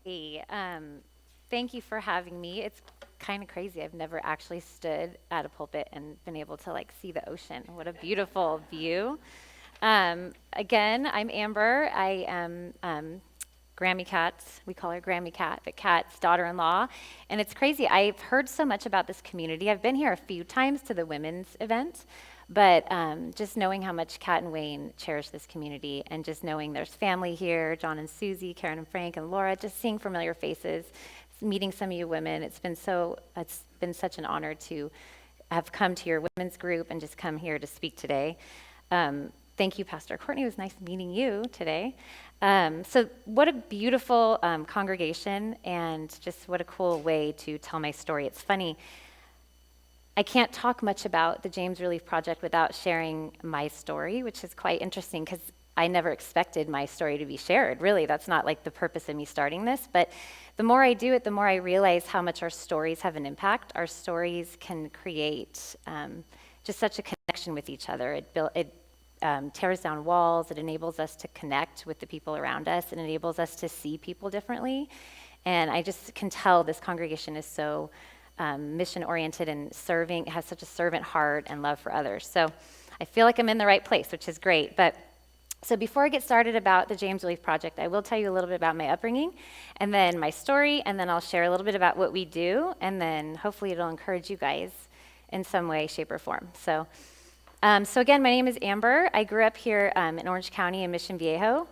Hey, thank you for having me. It's kind of crazy. I've never actually stood at a pulpit and been able to like see the ocean. What a beautiful view. Again, I'm Amber. I am Grammy Cat's, we call her Grammy Cat, but Cat's daughter-in-law. And it's crazy. I've heard so much about this community. I've been here a few times to the women's event, but just knowing how much Kat and Wayne cherish this community and just knowing there's family here, John and Susie, Karen and Frank and Laura, just seeing familiar faces, meeting some of you women, it's been such an honor to have come to your women's group and just come here to speak today. Thank you, Pastor Courtney. It was nice meeting you today. So what a beautiful congregation, and just what a cool way to tell my story. It's funny, I can't talk much about the James Relief Project without sharing my story, which is quite interesting because I never expected my story to be shared. Really, that's not like the purpose of me starting this, but the more I do it, the more I realize how much our stories have an impact. Our stories can create just such a connection with each other. It tears down walls. It enables us to connect with the people around us. It enables us to see people differently. And I just can tell this congregation is so mission-oriented and serving, has such a servant heart and love for others. So I feel like I'm in the right place, which is great. So before I get started about the James Relief Project, I will tell you a little bit about my upbringing, and then my story, and then I'll share a little bit about what we do, and then hopefully it'll encourage you guys in some way, shape, or form. So again, my name is Amber. I grew up here in Orange County in Mission Viejo.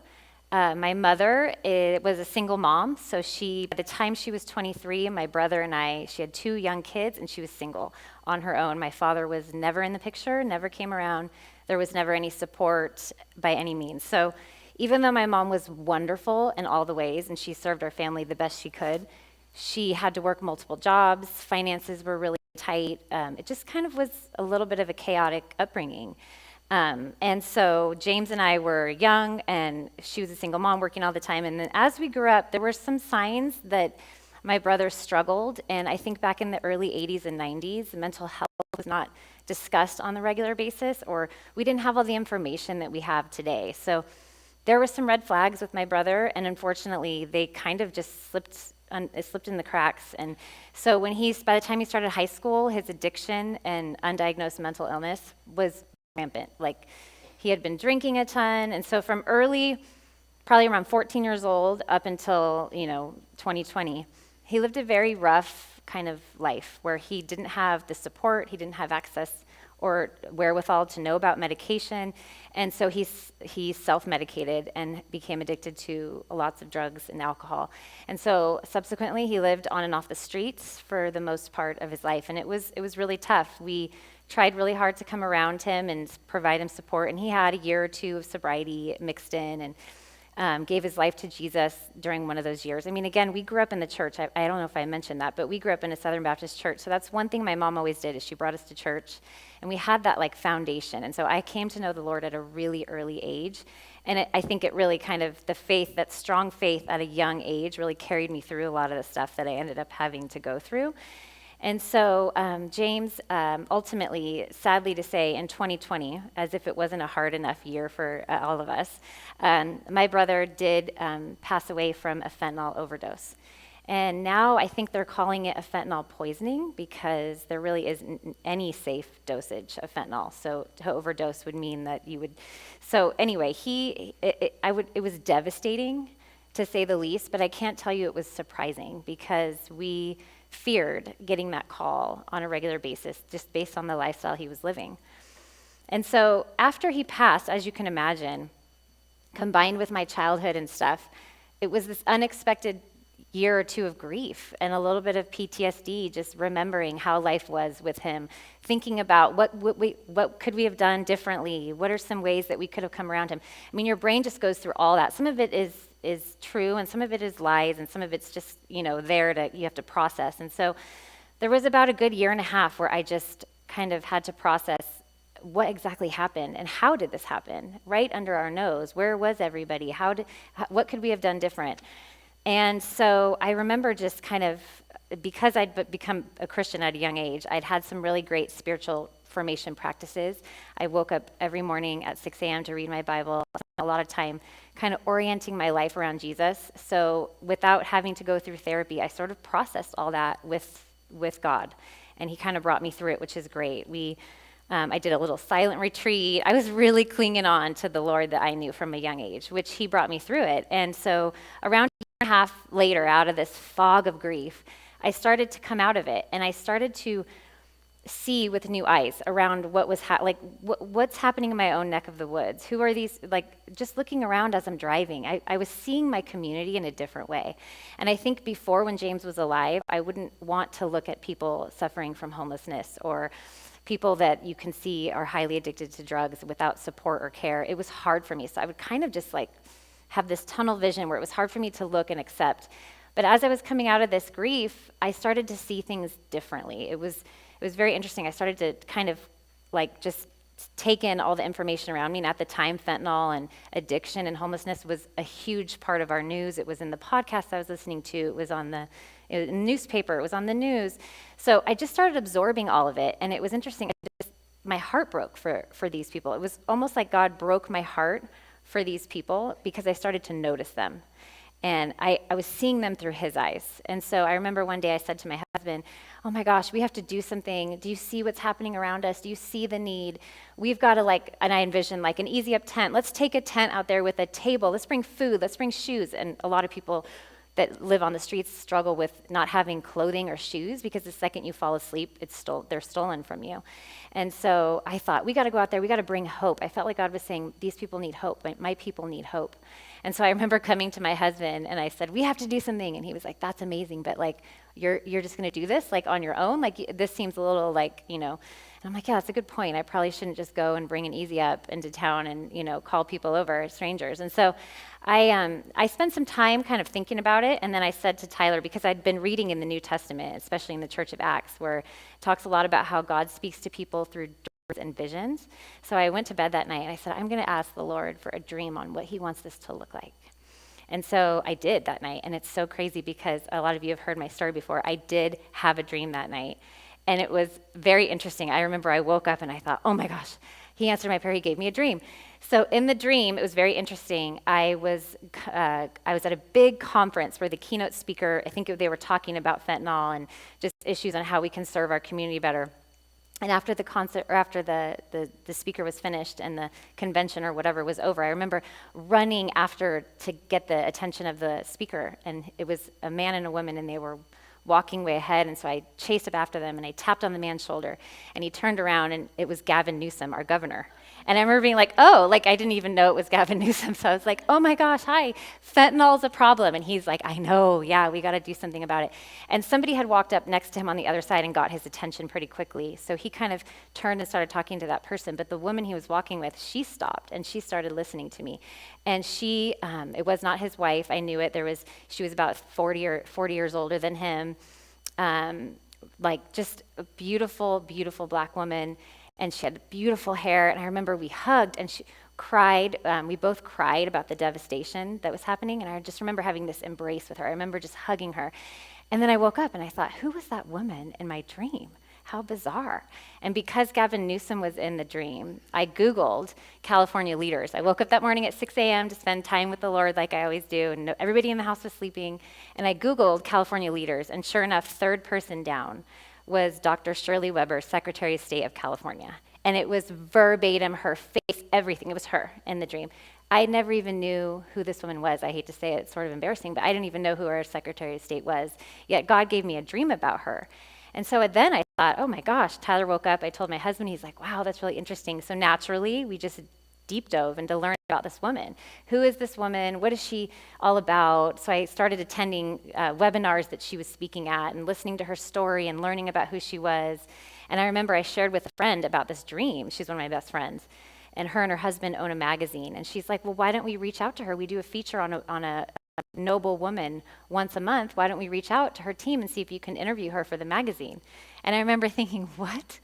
My mother was a single mom, so by the time she was 23, my brother and I, she had 2 young kids, and she was single on her own. My father was never in the picture, never came around. There was never any support by any means. So even though my mom was wonderful in all the ways, and she served our family the best she could, she had to work multiple jobs. Finances were really tight. It just kind of was a little bit of a chaotic upbringing. And so James and I were young, and she was a single mom working all the time. And then as we grew up, there were some signs that my brother struggled. And I think back in the early 80s and 90s, mental health was not discussed on the regular basis, or we didn't have all the information that we have today. So there were some red flags with my brother, and unfortunately, they kind of just slipped in the cracks. And so by the time he started high school, his addiction and undiagnosed mental illness was rampant. Like, he had been drinking a ton, and so from early, probably around 14 years old, up until 2020, he lived a very rough kind of life where he didn't have the support, he didn't have access or wherewithal to know about medication, and so he self-medicated and became addicted to lots of drugs and alcohol. And so subsequently, he lived on and off the streets for the most part of his life, and it was really tough. We tried really hard to come around him and provide him support, and he had a year or 2 of sobriety mixed in, and gave his life to Jesus during one of those years. I mean, again, we grew up in the church. I don't know if I mentioned that, but we grew up in a Southern Baptist church. So that's one thing my mom always did, is she brought us to church, and we had that like foundation. And so I came to know the Lord at a really early age. And I think it really kind of, the faith, that strong faith at a young age, really carried me through a lot of the stuff that I ended up having to go through. And so James, ultimately, sadly to say, in 2020, as if it wasn't a hard enough year for all of us, my brother did pass away from a fentanyl overdose. And now I think they're calling it a fentanyl poisoning because there really isn't any safe dosage of fentanyl. So to overdose would mean that you would. So anyway, it was devastating, to say the least, but I can't tell you it was surprising, because we feared getting that call on a regular basis just based on the lifestyle he was living. And so after he passed, as you can imagine, combined with my childhood and stuff, it was this unexpected year or 2 of grief and a little bit of PTSD, just remembering how life was with him, thinking about what could we have done differently, what are some ways that we could have come around him. I mean, your brain just goes through all that. Some of it is true, and some of it is lies, and some of it's just, you have to process. And so there was about a good year and a half where I just kind of had to process what exactly happened and how did this happen right under our nose. Where was everybody? What could we have done different? And so I remember because I'd become a Christian at a young age, I'd had some really great spiritual formation practices. I woke up every morning at 6 a.m. to read my Bible. I spent a lot of time kind of orienting my life around Jesus. So without having to go through therapy, I sort of processed all that with God. And he kind of brought me through it, which is great. I did a little silent retreat. I was really clinging on to the Lord that I knew from a young age, which he brought me through it. And so around a year and a half later, out of this fog of grief, I started to come out of it, and I started to see with new eyes around what was what's happening in my own neck of the woods. Who are these, just looking around as I'm driving, I was seeing my community in a different way. And I think before, when James was alive, I wouldn't want to look at people suffering from homelessness or people that you can see are highly addicted to drugs without support or care. It was hard for me. So I would kind of just have this tunnel vision where it was hard for me to look and accept. But as I was coming out of this grief, I started to see things differently. It was very interesting. I started to kind of just take in all the information around me. And at the time, fentanyl and addiction and homelessness was a huge part of our news. It was in the podcast I was listening to. It was on the newspaper. It was on the news. So I just started absorbing all of it. And it was interesting. My heart broke for these people. It was almost like God broke my heart for these people because I started to notice them. And I was seeing them through his eyes. And so I remember one day I said to my husband, oh my gosh, we have to do something. Do you see what's happening around us? Do you see the need? We've got to and I envisioned an easy up tent. Let's take a tent out there with a table. Let's bring food. Let's bring shoes. And a lot of people that live on the streets struggle with not having clothing or shoes because the second you fall asleep, they're stolen from you. And so I thought, we got to go out there. We got to bring hope. I felt like God was saying, these people need hope. My people need hope. And so I remember coming to my husband and I said, we have to do something. And he was like, that's amazing. But you're just going to do this on your own? This seems a little And I'm like, yeah, that's a good point. I probably shouldn't just go and bring an easy up into town and, call people over, strangers. And so I spent some time kind of thinking about it. And then I said to Tyler, because I'd been reading in the New Testament, especially in the Church of Acts, where it talks a lot about how God speaks to people through doors and visions. So I went to bed that night and I said, I'm going to ask the Lord for a dream on what he wants this to look like. And so I did that night. And it's so crazy because a lot of you have heard my story before. I did have a dream that night. And it was very interesting. I remember I woke up and I thought, oh my gosh, he answered my prayer. He gave me a dream. So in the dream, it was very interesting. I was at a big conference where the keynote speaker, I think they were talking about fentanyl and just issues on how we can serve our community better. And after the concert, or after the speaker was finished and the convention or whatever was over, I remember running after to get the attention of the speaker. And it was a man and a woman, and they were walking way ahead. And so I chased up after them, and I tapped on the man's shoulder. And he turned around, and it was Gavin Newsom, our governor. And I remember being like, oh, I didn't even know it was Gavin Newsom. So I was like, oh my gosh, hi, fentanyl's a problem. And he's like, I know, yeah, we got to do something about it. And somebody had walked up next to him on the other side and got his attention pretty quickly. So he kind of turned and started talking to that person. But the woman he was walking with, she stopped and she started listening to me. And she, it was not his wife. I knew it. She was about 40 years older than him. Just a beautiful, beautiful black woman. And she had beautiful hair, and I remember we hugged, and she cried. We both cried about the devastation that was happening, and I just remember having this embrace with her. I remember just hugging her. And then I woke up, and I thought, who was that woman in my dream? How bizarre. And because Gavin Newsom was in the dream, I Googled California leaders. I woke up that morning at 6 a.m. to spend time with the Lord like I always do, and everybody in the house was sleeping. And I Googled California leaders, and sure enough, third person down was Dr. Shirley Weber, Secretary of State of California. And it was verbatim, her face, everything. It was her in the dream. I never even knew who this woman was. I hate to say it, it's sort of embarrassing, but I didn't even know who our Secretary of State was. Yet God gave me a dream about her. And so then I thought, oh my gosh, Tyler woke up. I told my husband, he's like, wow, that's really interesting. So naturally, we just deep dove into learning about this woman. Who is this woman? What is she all about? So I started attending webinars that she was speaking at and listening to her story and learning about who she was. And I remember I shared with a friend about this dream. She's one of my best friends. And her husband own a magazine. And she's like, well, why don't we reach out to her? We do a feature on a noble woman once a month. Why don't we reach out to her team and see if you can interview her for the magazine? And I remember thinking, what?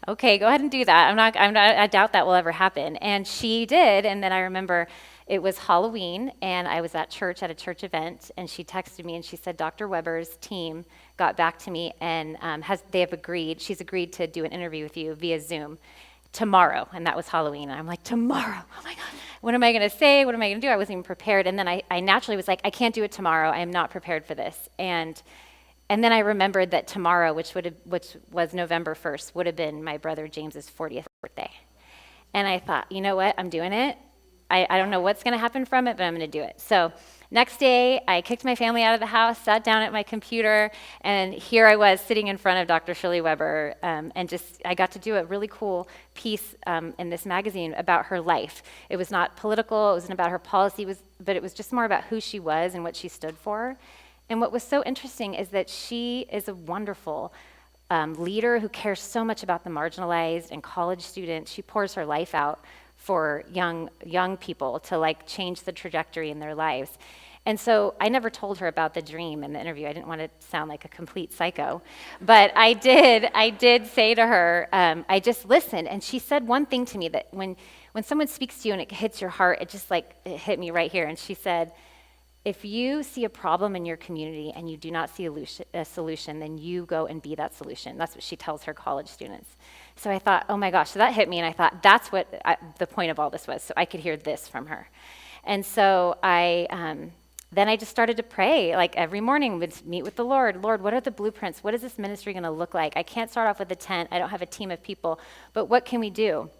Okay, go ahead and do that. I doubt that will ever happen. And she did. And then I remember It was Halloween, and I was at church, at a church event, and she texted me and she said, Dr. Weber's team got back to me and she's agreed to do an interview with you via Zoom tomorrow. And that was Halloween. And I'm like, tomorrow? Oh my God. What am I going to say? What am I going to do? I wasn't even prepared. And then I naturally was like, I can't do it tomorrow. I am not prepared for this. And then I remembered that tomorrow, which was November 1st, would have been my brother James's 40th birthday. And I thought, you know what? I'm doing it. I don't know what's going to happen from it, but I'm going to do it. So next day, I kicked my family out of the house, sat down at my computer, and here I was sitting in front of Dr. Shirley Weber, and I got to do a really cool piece in this magazine about her life. It was not political, it wasn't about her policy, but it was just more about who she was and what she stood for. And what was so interesting is that she is a wonderful leader who cares so much about the marginalized and college students. She pours her life out for young people to like change the trajectory in their lives. And so I never told her about the dream in the interview. I didn't want to sound like a complete psycho. But I did say to her, I just listened. And she said one thing to me that when someone speaks to you and it hits your heart, it hit me right here. And she said, if you see a problem in your community and you do not see a solution, then you go and be that solution. That's what she tells her college students. So I thought, oh my gosh, so that hit me, and I thought that's what the point of all this was, so I could hear this from her. And so then I just started to pray, like every morning, would meet with the Lord. Lord, what are the blueprints? What is this ministry going to look like? I can't start off with a tent. I don't have a team of people, but what can we do?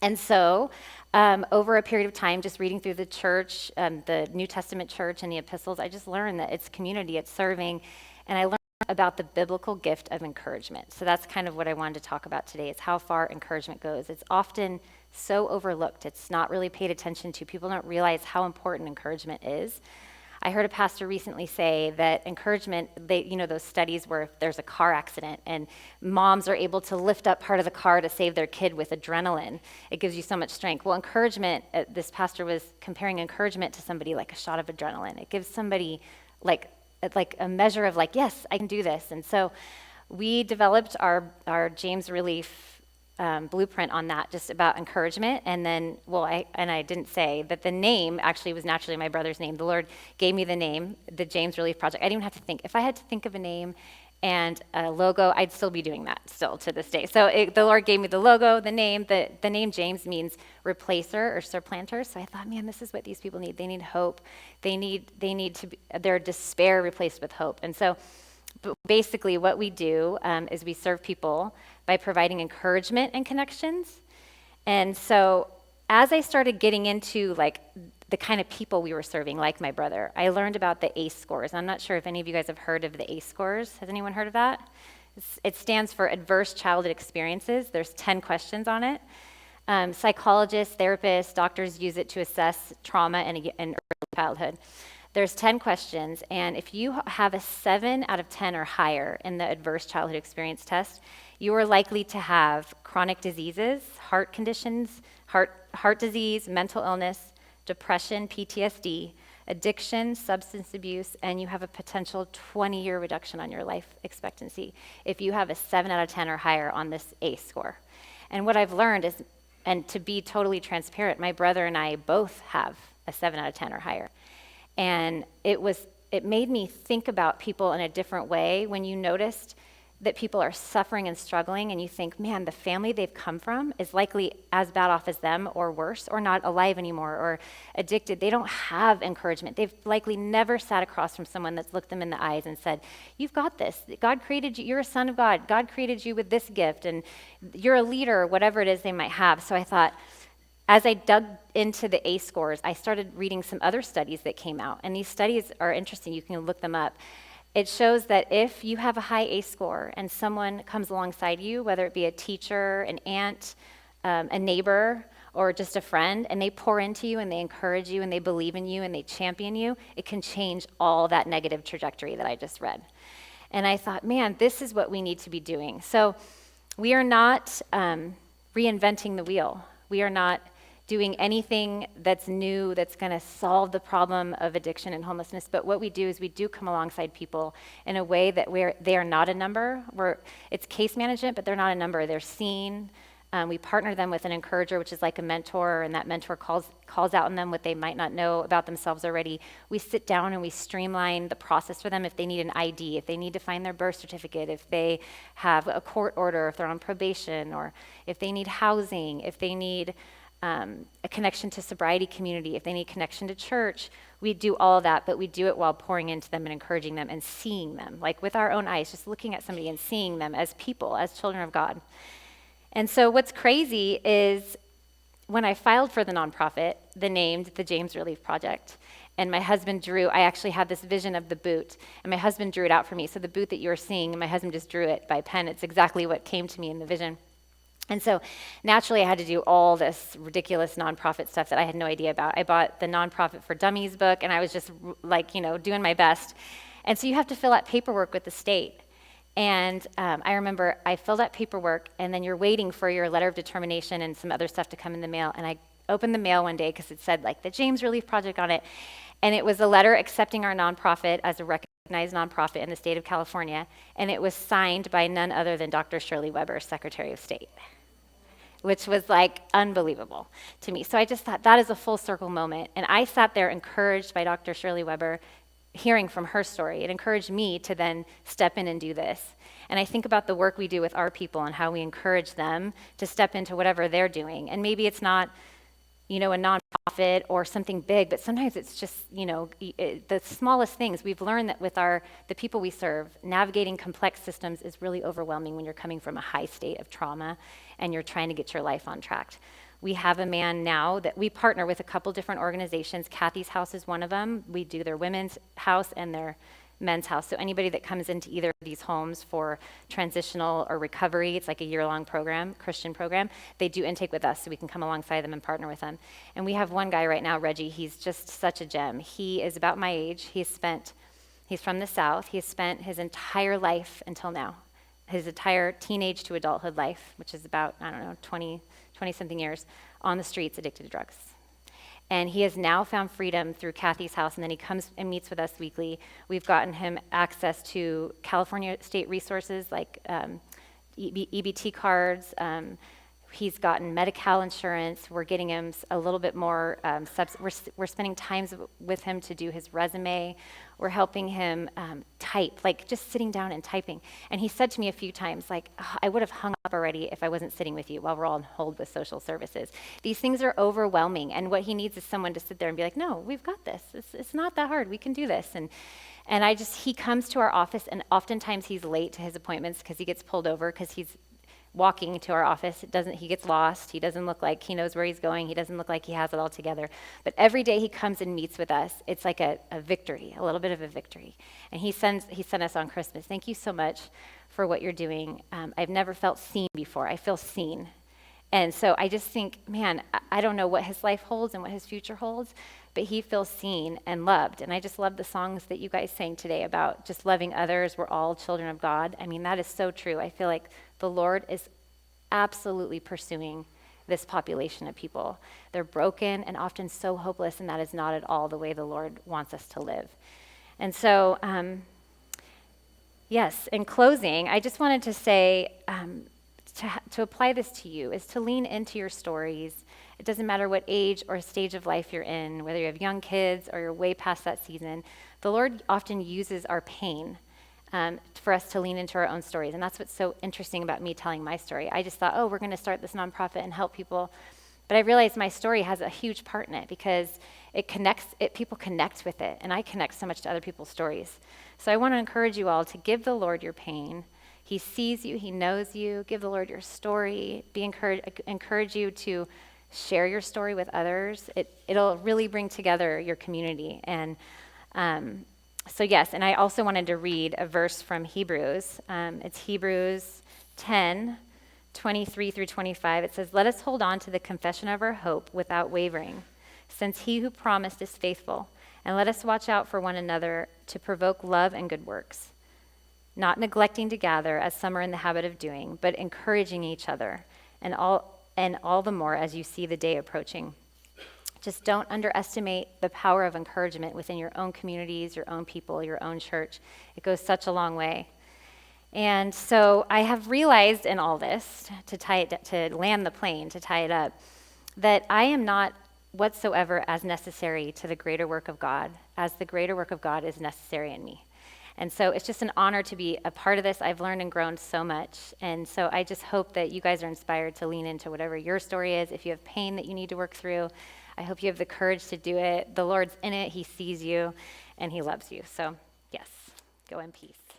And so over a period of time, just reading through the church, the New Testament church and the epistles, I just learned that it's community, it's serving, and I learned about the biblical gift of encouragement. So that's kind of what I wanted to talk about today, is how far encouragement goes. It's often so overlooked. It's not really paid attention to. People don't realize how important encouragement is. I heard a pastor recently say that encouragement, those studies where if there's a car accident and moms are able to lift up part of the car to save their kid with adrenaline, it gives you so much strength. Well, encouragement, this pastor was comparing encouragement to somebody like a shot of adrenaline. It gives somebody like a measure of like, yes, I can do this. And so we developed our James Relief blueprint on that, just about encouragement. And then, I didn't say that the name actually was naturally my brother's name. The Lord gave me the name, the James Relief Project. I didn't even have to think. If I had to think of a name and a logo, I'd still be doing that still to this day. So the Lord gave me the logo, the name. The name James means replacer or supplanter. So I thought, man, this is what these people need. They need hope. They need their despair replaced with hope. And so basically what we do is we serve people by providing encouragement and connections. And so as I started getting into like the kind of people we were serving, like my brother, I learned about the ACE scores. I'm not sure if any of you guys have heard of the ACE scores. Has anyone heard of that? It stands for Adverse Childhood Experiences. There's 10 questions on it. Psychologists, therapists, doctors use it to assess trauma in early childhood. There's 10 questions, and if you have a 7 out of 10 or higher in the Adverse Childhood Experience test, you are likely to have chronic diseases, heart conditions, heart disease, mental illness, depression, PTSD, addiction, substance abuse, and you have a potential 20-year reduction on your life expectancy if you have a 7 out of 10 or higher on this ACE score. And what I've learned is, and to be totally transparent, my brother and I both have a 7 out of 10 or higher. And it made me think about people in a different way when you noticed that people are suffering and struggling and you think, man, the family they've come from is likely as bad off as them or worse, or not alive anymore, or addicted. They don't have encouragement. They've likely never sat across from someone that's looked them in the eyes and said, you've got this. God created you. You're a son of God. God created you with this gift, and you're a leader, whatever it is they might have. So I thought, as I dug into the ACE scores, I started reading some other studies that came out. And these studies are interesting. You can look them up. It shows that if you have a high ACE score and someone comes alongside you, whether it be a teacher, an aunt, a neighbor, or just a friend, and they pour into you and they encourage you and they believe in you and they champion you, it can change all that negative trajectory that I just read. And I thought, man, this is what we need to be doing. So we are not reinventing the wheel. We are not doing anything that's new that's going to solve the problem of addiction and homelessness. But what we do is we do come alongside people in a way that they are not a number. It's case management, but they're not a number. They're seen. We partner them with an encourager, which is like a mentor, and that mentor calls out in them what they might not know about themselves already. We sit down and we streamline the process for them if they need an ID, if they need to find their birth certificate, if they have a court order, if they're on probation, or if they need housing, if they need a connection to sobriety community, if they need connection to church. We do all of that, but we do it while pouring into them and encouraging them and seeing them, like with our own eyes, just looking at somebody and seeing them as people, as children of God. And so what's crazy is when I filed for the nonprofit, named the James Relief Project, and my husband I actually had this vision of the boot, and my husband drew it out for me. So the boot that you're seeing, my husband just drew it by pen. It's exactly what came to me in the vision. And so naturally I had to do all this ridiculous nonprofit stuff that I had no idea about. I bought the Nonprofit for Dummies book, and I was just like, doing my best. And so you have to fill out paperwork with the state. And I remember I filled out paperwork, and then you're waiting for your letter of determination and some other stuff to come in the mail. And I opened the mail one day because it said like the James Relief Project on it. And it was a letter accepting our nonprofit as a recognized nonprofit in the state of California. And it was signed by none other than Dr. Shirley Weber, Secretary of State, which was like unbelievable to me. So I just thought that is a full circle moment. And I sat there encouraged by Dr. Shirley Weber, hearing from her story. It encouraged me to then step in and do this. And I think about the work we do with our people and how we encourage them to step into whatever they're doing. And maybe it's not, a nonprofit or something big, but sometimes it's just, the smallest things. We've learned that with the people we serve, navigating complex systems is really overwhelming when you're coming from a high state of trauma and you're trying to get your life on track. We have a man now that we partner with a couple different organizations. Kathy's House is one of them. We do their women's house and their men's house. So anybody that comes into either of these homes for transitional or recovery, it's like a year-long program, Christian program, they do intake with us so we can come alongside them and partner with them. And we have one guy right now, Reggie, he's just such a gem. He is about my age. He's from the South. He has spent his entire life until now, his entire teenage to adulthood life, which is about, 20-something years, on the streets addicted to drugs. And he has now found freedom through Kathy's House, and then he comes and meets with us weekly. We've gotten him access to California state resources like EBT cards. He's gotten Medi-Cal insurance. We're getting him a little bit more, we're spending time with him to do his resume. We're helping him type, like just sitting down and typing. And he said to me a few times, like, I would have hung up already if I wasn't sitting with you while we're all on hold with social services. These things are overwhelming, and what he needs is someone to sit there and be like, no, we've got this. It's not that hard. We can do this. And he comes to our office, and oftentimes he's late to his appointments because he gets pulled over because he's walking to our office. He gets lost. He doesn't look like he knows where he's going. He doesn't look like he has it all together. But every day he comes and meets with us, it's like a victory, a little bit of a victory. And he sent us on Christmas. Thank you so much for what you're doing. I've never felt seen before. I feel seen. And so I just think, man, I don't know what his life holds and what his future holds, but he feels seen and loved. And I just love the songs that you guys sang today about just loving others. We're all children of God. I mean, that is so true. I feel like the Lord is absolutely pursuing this population of people. They're broken and often so hopeless, and that is not at all the way the Lord wants us to live. And so, yes, in closing, I just wanted to say, to apply this to you is to lean into your stories. It doesn't matter what age or stage of life you're in, whether you have young kids or you're way past that season. The Lord often uses our pain for us to lean into our own stories. And that's what's so interesting about me telling my story. I just thought, we're going to start this nonprofit and help people. But I realized my story has a huge part in it because people connect with it. And I connect so much to other people's stories. So I want to encourage you all to give the Lord your pain. He sees you, he knows you. Give the Lord your story. Encourage you to share your story with others. It'll really bring together your community. And so yes, and I also wanted to read a verse from Hebrews. It's Hebrews 10, 23 through 25. It says, "Let us hold on to the confession of our hope without wavering, since he who promised is faithful. And let us watch out for one another to provoke love and good works, not neglecting to gather as some are in the habit of doing, but encouraging each other, and all the more as you see the day approaching." Just don't underestimate the power of encouragement within your own communities, your own people, your own church. It goes such a long way. And so I have realized in all this, to land the plane, to tie it up, that I am not whatsoever as necessary to the greater work of God as the greater work of God is necessary in me. And so it's just an honor to be a part of this. I've learned and grown so much. And so I just hope that you guys are inspired to lean into whatever your story is. If you have pain that you need to work through, I hope you have the courage to do it. The Lord's in it. He sees you and he loves you. So yes, go in peace.